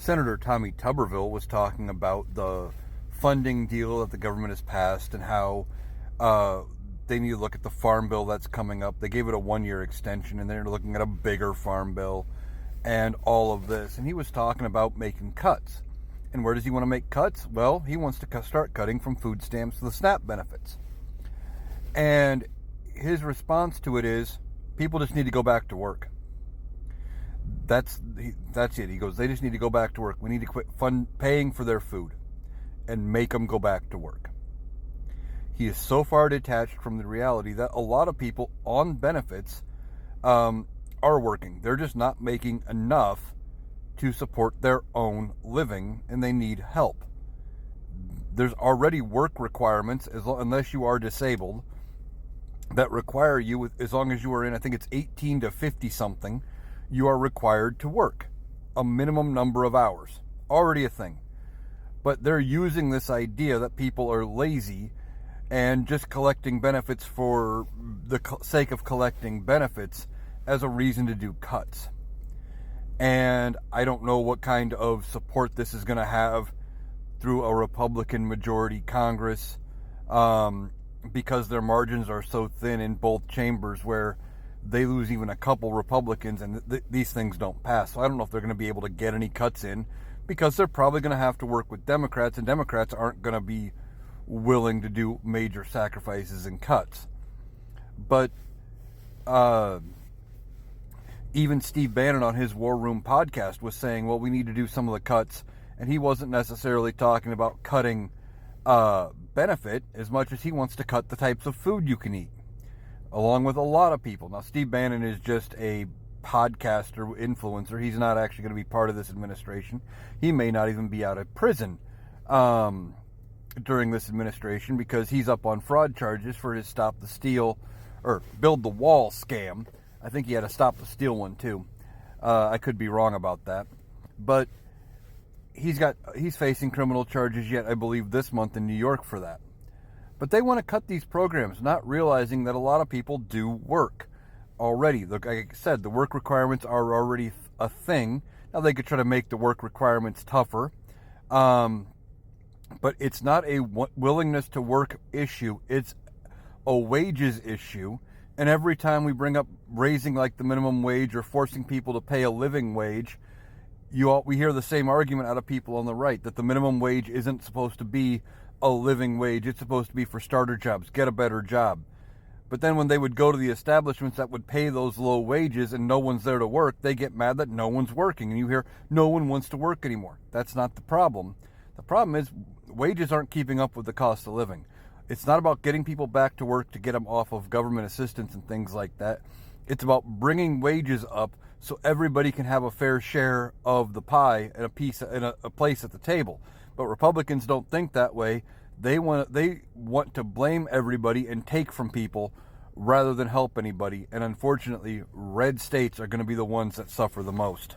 Senator Tommy Tuberville was talking about the funding deal that the government has passed and how they need to look at the farm bill that's coming up. They gave it a 1-year extension, and they're looking at a bigger farm bill and all of this. And he was talking about making cuts. And where does he want to make cuts? Well, he wants to start cutting from food stamps to the SNAP benefits. And his response to it is, people just need to go back to work. That's it. He goes, they just need to go back to work. We need to quit paying for their food and make them go back to work. He is so far detached from the reality that a lot of people on benefits are working. They're just not making enough to support their own living, and they need help. There's already work requirements, unless you are disabled, that require you, as long as you are in, I think it's 18 to 50 something, you are required to work a minimum number of hours. Already a thing. But they're using this idea that people are lazy and just collecting benefits for the sake of collecting benefits as a reason to do cuts. And I don't know what kind of support this is going to have through a Republican majority Congress, because their margins are so thin in both chambers where they lose even a couple Republicans and these things don't pass. So I don't know if they're going to be able to get any cuts in, because they're probably going to have to work with Democrats, and Democrats aren't going to be willing to do major sacrifices and cuts. But even Steve Bannon on his War Room podcast was saying, well, we need to do some of the cuts, and he wasn't necessarily talking about cutting benefit as much as he wants to cut the types of food you can eat, along with a lot of people. Now, Steve Bannon is just a podcaster, influencer. He's not actually going to be part of this administration. He may not even be out of prison during this administration, because he's up on fraud charges for his Stop the Steal or Build the Wall scam. I think he had a Stop the Steal one too. I could be wrong about that, but he's facing criminal charges yet, I believe, this month in New York for that. But they want to cut these programs, not realizing that a lot of people do work already. Like I said, the work requirements are already a thing. Now they could try to make the work requirements tougher, but it's not a willingness to work issue. It's a wages issue. And every time we bring up raising like the minimum wage or forcing people to pay a living wage, we hear the same argument out of people on the right, that the minimum wage isn't supposed to be a living wage. It's supposed to be for starter jobs, get a better job. But then when they would go to the establishments that would pay those low wages and no one's there to work, they get mad that no one's working. And you hear, no one wants to work anymore. That's not the problem. The problem is wages aren't keeping up with the cost of living. It's not about getting people back to work to get them off of government assistance and things like that. It's about bringing wages up so everybody can have a fair share of the pie and a place at the table. But Republicans don't think that way. They want to blame everybody and take from people rather than help anybody. And unfortunately, red states are going to be the ones that suffer the most.